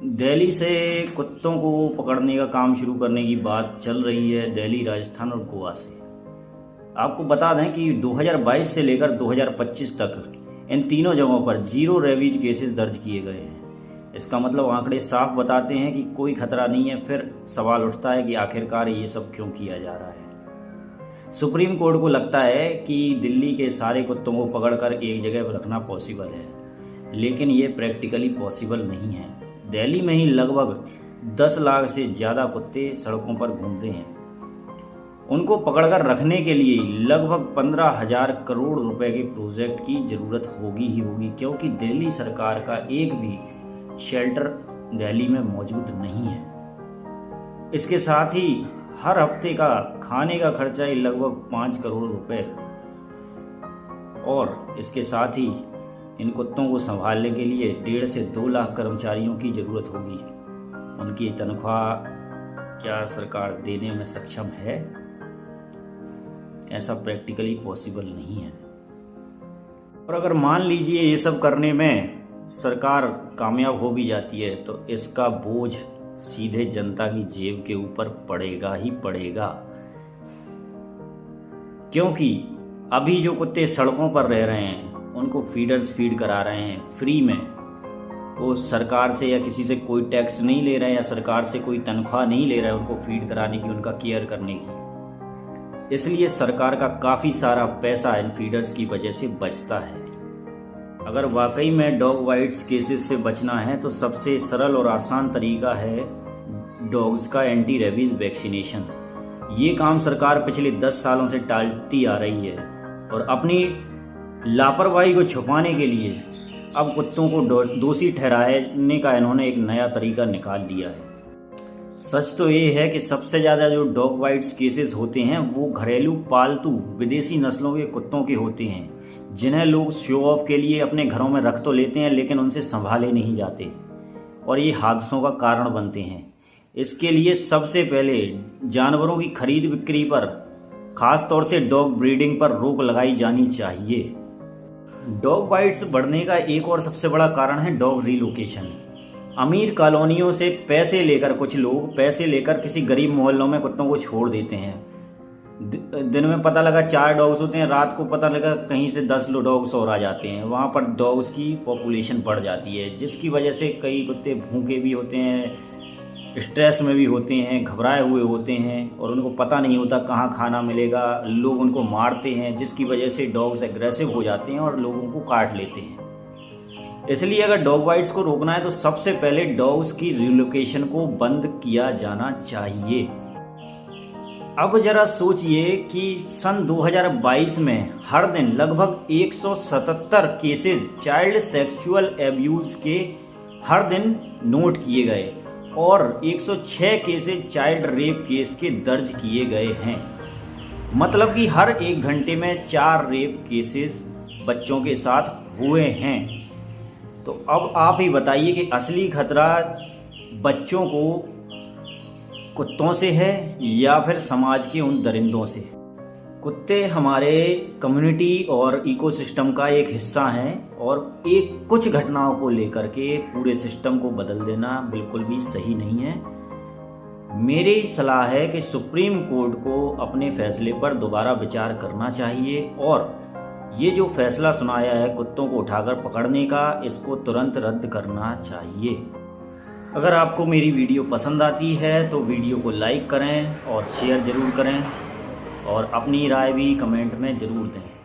दिल्ली से कुत्तों को पकड़ने का काम शुरू करने की बात चल रही है, दिल्ली, राजस्थान और गोवा से। आपको बता दें कि 2022 से लेकर 2025 तक इन तीनों जगहों पर 0 रेबीज केसेस दर्ज किए गए हैं। इसका मतलब आंकड़े साफ बताते हैं कि कोई खतरा नहीं है। फिर सवाल उठता है कि आखिरकार ये सब क्यों किया जा रहा है। सुप्रीम कोर्ट को लगता है कि दिल्ली के सारे कुत्तों को पकड़कर एक जगह पर रखना पॉसिबल है, लेकिन ये प्रैक्टिकली पॉसिबल नहीं है। दिल्ली में ही लगभग 10 लाख से ज़्यादा कुत्ते सड़कों पर घूमते हैं। उनको पकड़कर रखने के लिए लगभग 15,000 करोड़ रुपए के प्रोजेक्ट की ज़रूरत होगी ही होगी, क्योंकि दिल्ली सरकार का एक भी शेल्टर दिल्ली में मौजूद नहीं है। इसके साथ ही हर हफ्ते का खाने का खर्चा ही लगभग 5 करोड़ रुपए, और इसके साथ ही इन कुत्तों को संभालने के लिए 1.5 से 2 लाख कर्मचारियों की जरूरत होगी। उनकी तनख्वाह क्या सरकार देने में सक्षम है? ऐसा प्रैक्टिकली पॉसिबल नहीं है। और अगर मान लीजिए ये सब करने में सरकार कामयाब हो भी जाती है, तो इसका बोझ सीधे जनता की जेब के ऊपर पड़ेगा ही पड़ेगा। क्योंकि अभी जो कुत्ते सड़कों पर रह रहे हैं उनको फीडर्स फीड करा रहे हैं फ्री में। वो सरकार से या किसी से कोई टैक्स नहीं ले रहे हैं, या सरकार से कोई तनख्वाह नहीं ले रहे हैं उनको फीड कराने की, उनका केयर करने की। इसलिए सरकार का काफ़ी सारा पैसा इन फीडर्स की वजह से बचता है। अगर वाकई में डॉग बाइट्स केसेस से बचना है तो सबसे सरल और आसान तरीका है डॉग्स का एंटी रेबीज वैक्सीनेशन। ये काम सरकार पिछले 10 सालों से टालती आ रही है, और अपनी लापरवाही को छुपाने के लिए अब कुत्तों को दोषी ठहराने का इन्होंने एक नया तरीका निकाल लिया है। सच तो ये है कि सबसे ज़्यादा जो डॉग बाइट्स केसेस होते हैं वो घरेलू पालतू विदेशी नस्लों के कुत्तों के होते हैं, जिन्हें लोग शो ऑफ के लिए अपने घरों में रख तो लेते हैं, लेकिन उनसे संभाले नहीं जाते और ये हादसों का कारण बनते हैं। इसके लिए सबसे पहले जानवरों की खरीद बिक्री पर, खास तौर से डॉग ब्रीडिंग पर रोक लगाई जानी चाहिए। डॉग बाइट्स बढ़ने का एक और सबसे बड़ा कारण है डॉग रिलोकेशन। अमीर कॉलोनियों से पैसे लेकर कुछ लोग किसी गरीब मोहल्लों में कुत्तों को छोड़ देते हैं। दिन में पता लगा 4 डॉग्स होते हैं, रात को पता लगा कहीं से 10 डॉग्स और आ जाते हैं। वहाँ पर डॉग्स की पॉपुलेशन बढ़ जाती है, जिसकी वजह से कई कुत्ते भूखे भी होते हैं, स्ट्रेस में भी होते हैं, घबराए हुए होते हैं, और उनको पता नहीं होता कहाँ खाना मिलेगा। लोग उनको मारते हैं, जिसकी वजह से डॉग्स एग्रेसिव हो जाते हैं और लोगों को काट लेते हैं। इसलिए अगर डॉग बाइट्स को रोकना है तो सबसे पहले डॉग्स की रिलोकेशन को बंद किया जाना चाहिए। अब जरा सोचिए कि सन 2022 में हर दिन लगभग 177 केसेस चाइल्ड सेक्सुअल एब्यूज के हर दिन नोट किए गए, और 106 केसेस चाइल्ड रेप केस के दर्ज किए गए हैं। मतलब कि हर 1 घंटे में 4 रेप केसेस बच्चों के साथ हुए हैं। तो अब आप ही बताइए कि असली खतरा बच्चों को कुत्तों से है या फिर समाज के उन दरिंदों से। कुत्ते हमारे कम्युनिटी और इकोसिस्टम का एक हिस्सा हैं, और कुछ घटनाओं को लेकर के पूरे सिस्टम को बदल देना बिल्कुल भी सही नहीं है। मेरी सलाह है कि सुप्रीम कोर्ट को अपने फैसले पर दोबारा विचार करना चाहिए, और ये जो फैसला सुनाया है कुत्तों को उठाकर पकड़ने का, इसको तुरंत रद्द करना चाहिए। अगर आपको मेरी वीडियो पसंद आती है तो वीडियो को लाइक करें और शेयर ज़रूर करें, और अपनी राय भी कमेंट में ज़रूर दें।